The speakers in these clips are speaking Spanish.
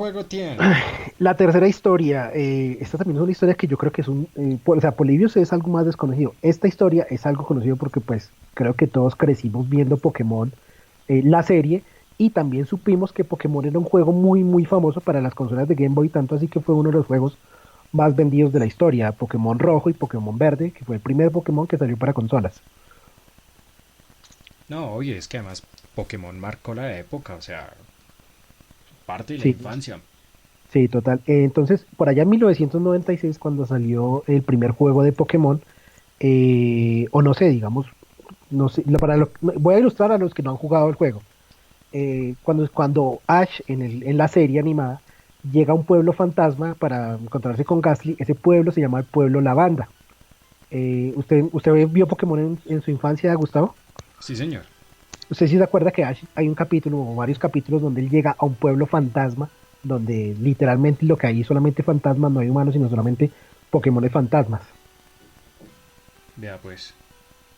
Juego tiene. La tercera historia, esta también es una historia que yo creo que es o sea, Polybius es algo más desconocido. Esta historia es algo conocido porque pues creo que todos crecimos viendo Pokémon, la serie, y también supimos que Pokémon era un juego muy, muy famoso para las consolas de Game Boy, tanto así que fue uno de los juegos más vendidos de la historia, Pokémon Rojo y Pokémon Verde, que fue el primer Pokémon que salió para consolas. No, oye, es que además Pokémon marcó la época, o sea, parte de la Sí, infancia. sí, total. Entonces, por allá en 1996, cuando salió el primer juego de Pokémon, o no sé, digamos, no sé, voy a ilustrar a los que no han jugado el juego. Cuando Ash en la serie animada llega a un pueblo fantasma para encontrarse con Gastly, ese pueblo se llama el pueblo Lavanda. ¿Usted vio Pokémon en su infancia, Gustavo? Sí, señor. ¿Usted sí se acuerda que Ash, hay un capítulo o varios capítulos donde él llega a un pueblo fantasma, donde literalmente lo que hay es solamente fantasmas, no hay humanos, sino solamente Pokémones fantasmas? Vea pues.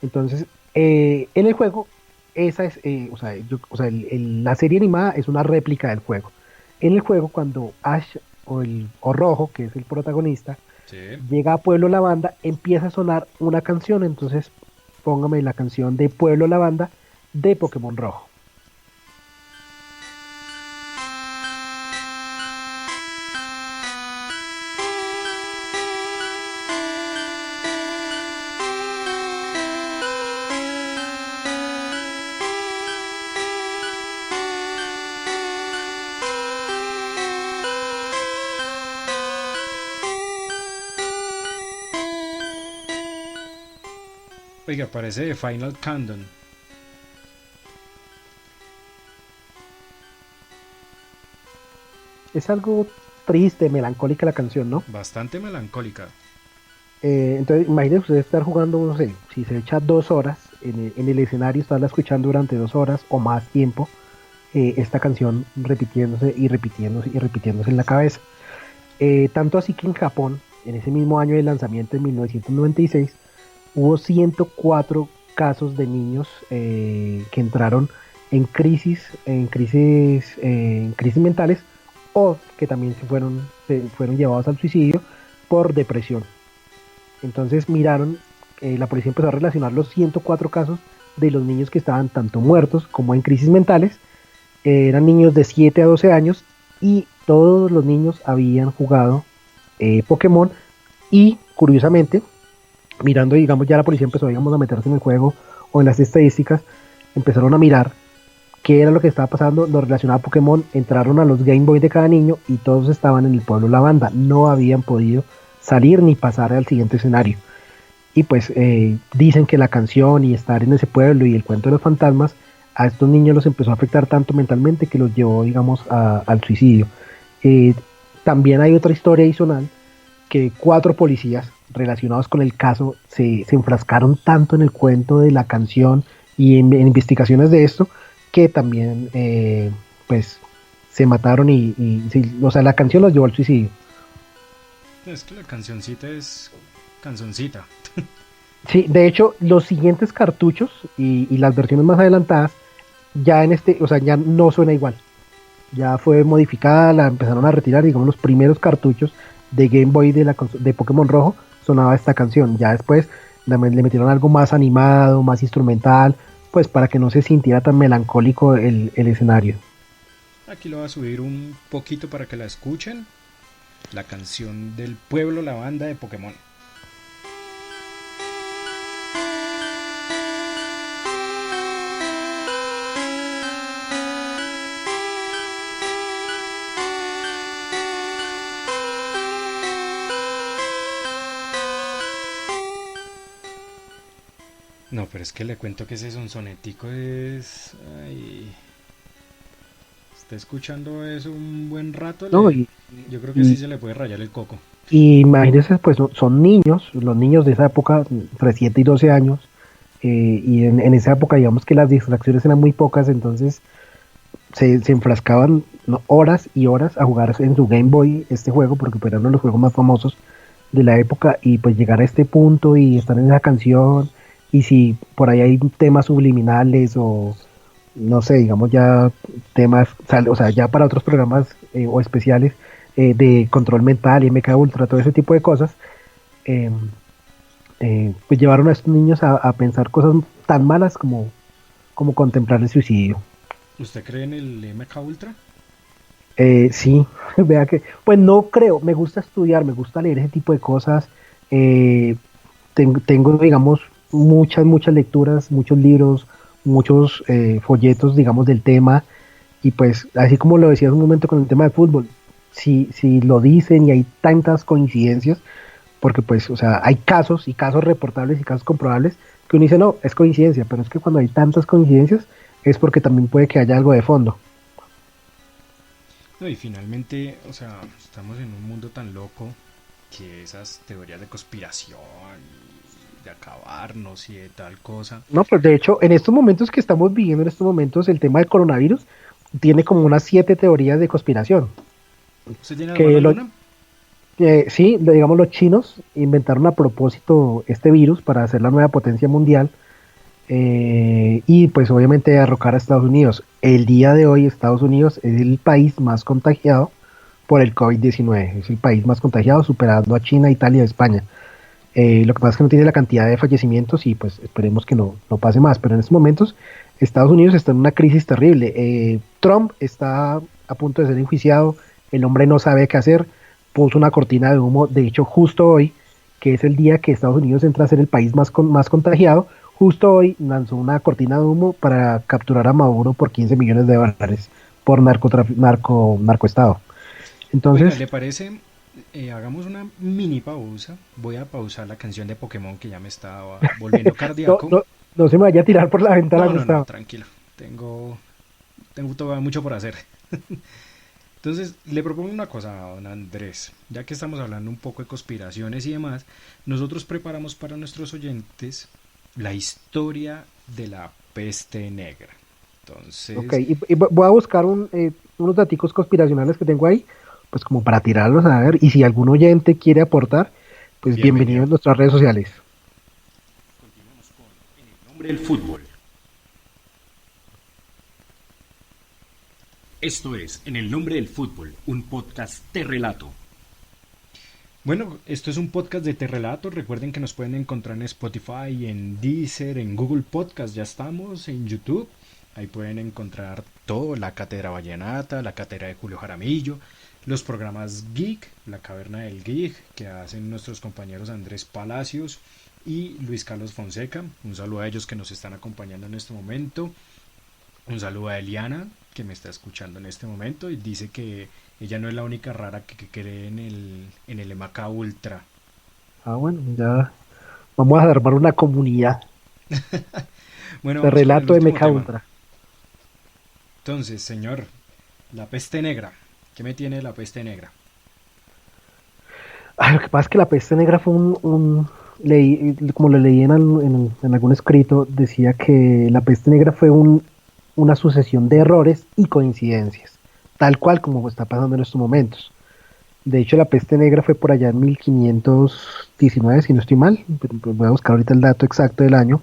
Entonces, en el juego, la serie animada es una réplica del juego. En el juego, cuando Ash o Rojo, que es el protagonista, Sí. llega a Pueblo Lavanda, empieza a sonar una canción. Entonces, póngame la canción de Pueblo Lavanda de Pokémon Rojo. Oiga, parece de Final Countdown. Es algo triste, melancólica la canción, ¿no? Bastante melancólica. Entonces, imagínese usted estar jugando, no sé, si se echa 2 horas en el escenario, estarla escuchando durante 2 horas o más tiempo, esta canción repitiéndose y repitiéndose y repitiéndose en la cabeza. Tanto así que en Japón, en ese mismo año de lanzamiento, en 1996, hubo 104 casos de niños que entraron en crisis mentales, o que también se fueron llevados al suicidio por depresión. Entonces la policía empezó a relacionar los 104 casos de los niños que estaban tanto muertos como en crisis mentales. Eran niños de 7 a 12 años, y todos los niños habían jugado Pokémon. Y curiosamente, mirando, digamos, ya la policía empezó, digamos, a meterse en el juego o en las estadísticas, empezaron a mirar qué era lo que estaba pasando, lo relacionado a Pokémon, entraron a los Game Boy de cada niño y todos estaban en el pueblo Lavanda, no habían podido salir ni pasar al siguiente escenario. Y pues dicen que la canción y estar en ese pueblo y el cuento de los fantasmas a estos niños los empezó a afectar tanto mentalmente que los llevó, digamos, al suicidio. Eh, También hay otra historia adicional, que 4 policías relacionados con el caso se enfrascaron tanto en el cuento de la canción y en investigaciones de esto, que también pues se mataron sí, o sea, la canción los llevó al suicidio. Es que la cancioncita es canzoncita. Sí, de hecho, los siguientes cartuchos y las versiones más adelantadas, ya o sea, ya no suena igual. Ya fue modificada, la empezaron a retirar, digamos, los primeros cartuchos de Game Boy de Pokémon Rojo sonaba esta canción. Ya después le metieron algo más animado, más instrumental, pues para que no se sintiera tan melancólico el escenario. Aquí lo voy a subir un poquito para que la escuchen. La canción del pueblo, la banda de Pokémon. No, pero es que le cuento que ese sonsonetico es... Ay, está escuchando eso un buen rato, ¿No? yo creo que sí Y, se le puede rayar el coco. y imagínense, pues son niños, los niños de esa época, entre 7 y 12 años, y en esa época digamos que las distracciones eran muy pocas. Entonces se enfrascaban, ¿no?, horas y horas a jugar en su Game Boy este juego, porque pues, era uno de los juegos más famosos de la época. Y pues llegar a este punto y estar en esa canción, y si por ahí hay temas subliminales no sé, digamos ya temas, o sea, ya para otros programas o especiales de control mental, MK Ultra, todo ese tipo de cosas, eh, pues llevaron a estos niños a pensar cosas tan malas como contemplar el suicidio. ¿Usted cree en el MK Ultra? Sí, vea que, pues no creo, me gusta estudiar, me gusta leer ese tipo de cosas. eh, tengo, digamos, muchas lecturas, muchos libros, muchos folletos, digamos, del tema. Y pues, así como lo decías un momento con el tema de fútbol, si lo dicen y hay tantas coincidencias, porque pues, o sea, hay casos y casos reportables y casos comprobables que uno dice, no, es coincidencia, pero es que cuando hay tantas coincidencias es porque también puede que haya algo de fondo. No, y finalmente, o sea, estamos en un mundo tan loco que esas teorías de conspiración y de acabarnos y de tal cosa. No, pues de hecho, en estos momentos que estamos viviendo, en estos momentos, el tema del coronavirus tiene como unas 7 teorías de conspiración. ¿Usted tiene más de Que alguna? sí, digamos, los chinos inventaron a propósito este virus para hacer la nueva potencia mundial y pues obviamente derrocar a Estados Unidos. El día de hoy Estados Unidos es el país más contagiado por el COVID-19. Es el país más contagiado, superando a China, Italia, España. Lo que pasa es que no tiene la cantidad de fallecimientos y pues esperemos que no pase más. Pero en estos momentos Estados Unidos está en una crisis terrible. Trump está a punto de ser enjuiciado, el hombre no sabe qué hacer, puso una cortina de humo, de hecho justo hoy, que es el día que Estados Unidos entra a ser el país más contagiado, justo hoy lanzó una cortina de humo para capturar a Maduro por 15 millones de dólares por narcoestado. Venga, Entonces, ¿le parece? Hagamos una mini pausa. Voy a pausar la canción de Pokémon que ya me estaba volviendo no, cardíaco. no, no se me vaya a tirar por la ventana, No, no, no, Gustavo. tranquilo. Tengo todavía mucho por hacer. Entonces, le propongo una cosa, don Andrés. Ya que estamos hablando un poco de conspiraciones y demás, nosotros preparamos para nuestros oyentes la historia de la peste negra. Ok, Entonces, y voy a buscar unos daticos conspiracionales que tengo ahí, pues como para tirarlos a ver, y si algún oyente quiere aportar, pues bienvenido bienvenido. en nuestras redes sociales. Continuamos con En el nombre del fútbol. Esto es En el nombre del fútbol, un podcast de relato. Bueno, esto es un podcast de Terrelato. Recuerden que nos pueden encontrar en Spotify, en Deezer, en Google Podcast. Ya estamos en YouTube. Ahí pueden encontrar todo, la Cátedra Vallenata, la Cátedra de Julio Jaramillo, los programas Geek, la Caverna del Geek, que hacen nuestros compañeros Andrés Palacios y Luis Carlos Fonseca. Un saludo a ellos que nos están acompañando en este momento. Un saludo a Eliana, que me está escuchando en este momento y dice que ella no es la única rara que cree en el MK Ultra. Ah, bueno, ya vamos a armar una comunidad Bueno, de vamos con el relato de último MK tema. Ultra. Entonces, señor, la peste negra. ¿Qué me tiene la peste negra? Ah, lo que pasa es que la peste negra fue como lo leí en algún escrito, decía que la peste negra fue una sucesión de errores y coincidencias, tal cual como está pasando en estos momentos. De hecho, la peste negra fue por allá en 1519, si no estoy mal. Voy a buscar ahorita el dato exacto del año.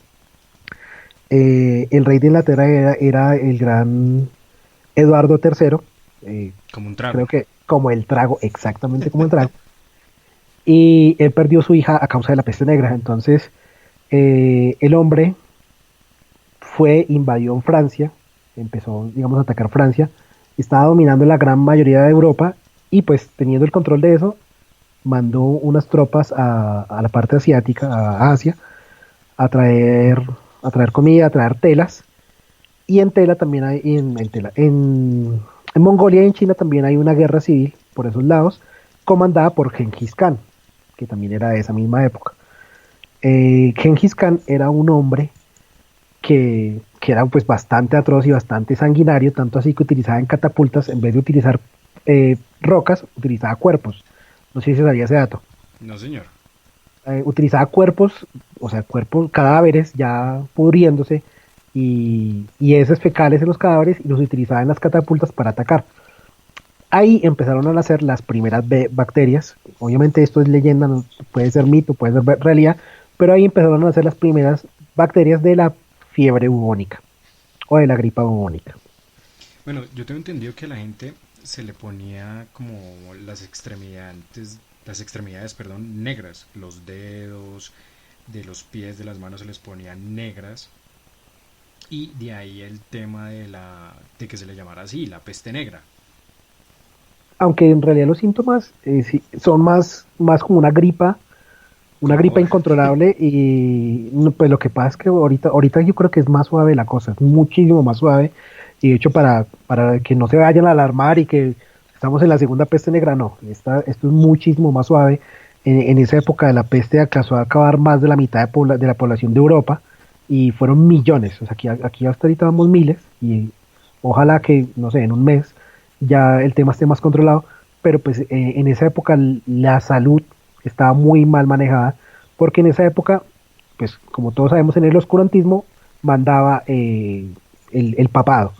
El rey de Inglaterra era el gran Eduardo III, Como un trago. creo que como el trago, exactamente como el trago. Y él perdió su hija a causa de la peste negra. Entonces, el hombre invadió Francia, empezó, digamos, a atacar Francia, estaba dominando la gran mayoría de Europa y pues teniendo el control de eso, mandó unas tropas a la parte asiática, a Asia, a traer, a traer comida, a traer telas. Y en Tela también hay, en Mongolia y en China también hay una guerra civil por esos lados, comandada por Genghis Khan, que también era de esa misma época. Genghis Khan era un hombre que era pues bastante atroz y bastante sanguinario, tanto así que utilizaba en catapultas, en vez de utilizar rocas, utilizaba cuerpos. No sé si se sabía ese dato. No, señor. Utilizaba cuerpos, o sea, cuerpos, cadáveres ya pudriéndose y esos fecales en los cadáveres y los utilizaba en las catapultas para atacar. Ahí empezaron a nacer las primeras bacterias. Obviamente esto es leyenda, puede ser mito, puede ser realidad, pero ahí empezaron a nacer las primeras bacterias de la fiebre bubónica. o de la gripa bubónica. Bueno, yo tengo entendido que a la gente se le ponía como las extremidades, perdón, negras, los dedos de los pies, de las manos se les ponían negras y de ahí el tema de que se le llamara así, la peste negra. Aunque en realidad los síntomas sí, son más como una Como gripa ahora. incontrolable y pues lo que pasa es que ahorita yo creo que es más suave la cosa, es muchísimo más suave y de hecho para que no se vayan a alarmar y que estamos en la segunda peste negra, no, esto es muchísimo más suave. En esa época de la peste alcanzó a acabar más de la mitad de la población de Europa y fueron millones, o sea, aquí hasta ahorita vamos miles y ojalá que, no sé, en un mes ya el tema esté más controlado, pero pues en esa época la salud estaba muy mal manejada, porque en esa época, pues como todos sabemos, en el oscurantismo mandaba el papado.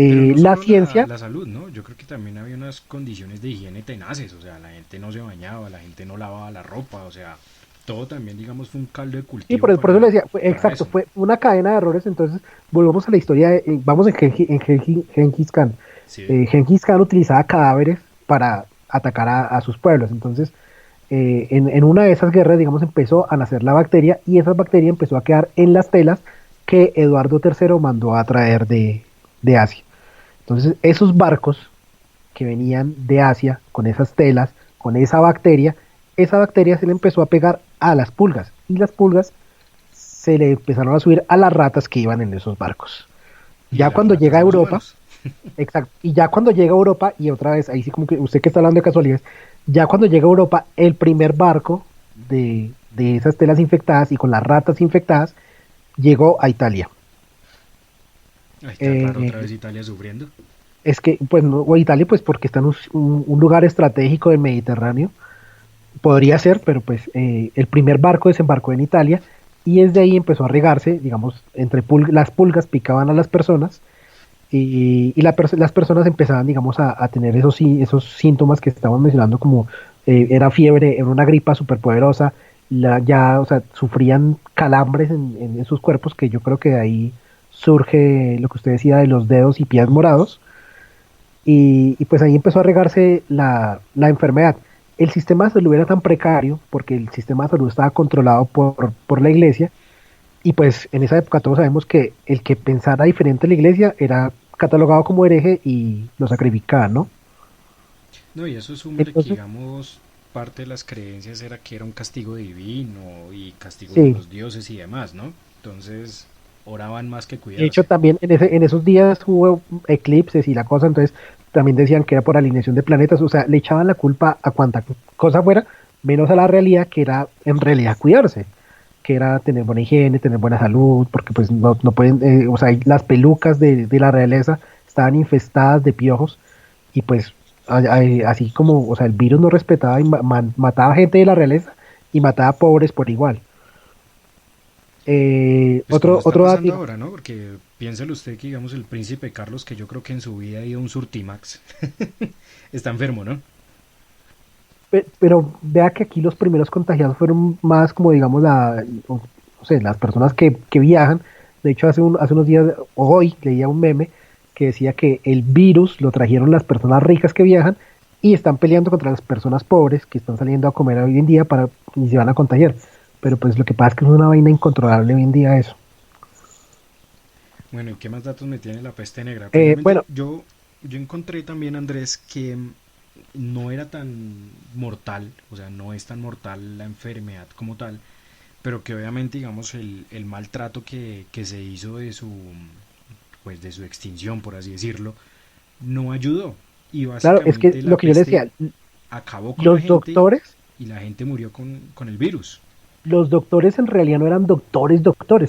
Pero no La solo ciencia, la salud, ¿no? Yo creo que también había unas condiciones de higiene tenaces, o sea, la gente no se bañaba, la gente no lavaba la ropa, o sea, todo también, digamos, fue un caldo de y cultivo por eso le decía, para exacto, eso. fue una cadena de errores, entonces volvemos a la historia, vamos en Genghis Khan. Sí. Genghis Khan utilizaba cadáveres para atacar a sus pueblos, entonces en una de esas guerras, digamos, empezó a nacer la bacteria y esa bacteria empezó a quedar en las telas que Eduardo III mandó a traer de Asia. Entonces, esos barcos que venían de Asia con esas telas, con esa bacteria se le empezó a pegar a las pulgas y las pulgas se le empezaron a subir a las ratas que iban en esos barcos. Y Ya las cuando ratas llega a a los Europa, humanos. exacto, y ya cuando llega a Europa, y otra vez, ahí sí como que usted que está hablando de casualidades, ya cuando llega a Europa, el primer barco de esas telas infectadas y con las ratas infectadas llegó a Italia. Ay, tan raro otra Eh, vez Italia sufriendo. es que, pues, no, o Italia, pues, porque está en un lugar estratégico del Mediterráneo, podría ser, pero pues el primer barco desembarcó en Italia y desde ahí empezó a regarse, digamos, las pulgas picaban a las personas y las personas empezaban, digamos, a tener esos síntomas que estábamos mencionando, como era fiebre, era una gripa superpoderosa, ya, o sea, sufrían calambres en sus cuerpos, que yo creo que de ahí surge lo que usted decía de los dedos y pies morados, y pues ahí empezó a regarse la enfermedad. El sistema de salud era tan precario porque el sistema de salud estaba controlado por la iglesia y pues en esa época todos sabemos que el que pensara diferente a la iglesia era catalogado como hereje y lo sacrificaban, ¿no? No, y eso súmele que, Entonces, digamos, parte de las creencias era que era un castigo divino y castigos de sí, los dioses y demás, ¿no? Entonces, oraban más que de hecho cuidarse. también en esos días hubo eclipses y la cosa, entonces también decían que era por alineación de planetas, o sea, le echaban la culpa a cuanta cosa fuera, menos a la realidad, que era en realidad cuidarse, que era tener buena higiene, tener buena salud, porque pues no pueden, o sea, las pelucas de la realeza estaban infestadas de piojos y pues así como, o sea, el virus no respetaba y mataba gente de la realeza y mataba pobres por igual. Pues como está Otro dato, pasando ahora, ¿no? Porque piénselo usted que, digamos, el príncipe Carlos, que yo creo que en su vida ha ido a un Surtimax, está enfermo, ¿no? pero vea que aquí los primeros contagiados fueron más como, digamos, no sé, las personas que viajan. De hecho, hace unos días, hoy, leía un meme que decía que el virus lo trajeron las personas ricas que viajan y están peleando contra las personas pobres que están saliendo a comer hoy en día y se van a contagiar. Pero pues lo que pasa es que es una vaina incontrolable hoy en día eso. Bueno, ¿y qué más datos me tiene la peste negra? Precisamente Bueno, yo encontré también, Andrés, que no era tan mortal, o sea, no es tan mortal la enfermedad como tal, pero que obviamente, digamos, el maltrato que se hizo pues, de su extinción, por así decirlo, no ayudó. Y claro, es que básicamente lo la que yo le peste decía, acabó con la los gente doctores y la gente murió con el virus. los doctores en realidad no eran doctores,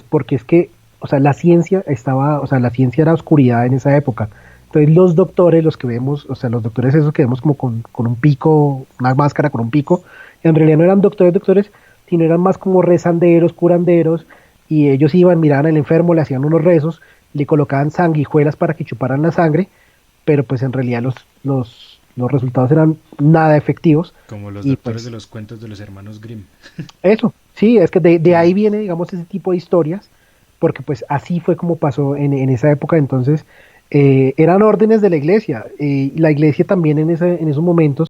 porque es que, o sea, la ciencia estaba, o sea, la ciencia era oscuridad en esa época. Entonces los doctores, los que vemos, o sea, los doctores esos que vemos como con un pico, una máscara con un pico, en realidad no eran doctores, sino eran más como rezanderos, curanderos, y ellos iban, miraban al enfermo, le hacían unos rezos, le colocaban sanguijuelas para que chuparan la sangre, pero pues en realidad los resultados eran nada efectivos, Como los y doctores de pues los cuentos de los hermanos Grimm. eso, sí, es que de ahí Sí. viene, digamos, ese tipo de historias. porque pues así fue como pasó en esa época. Entonces eran órdenes de la iglesia, y la iglesia también en esos momentos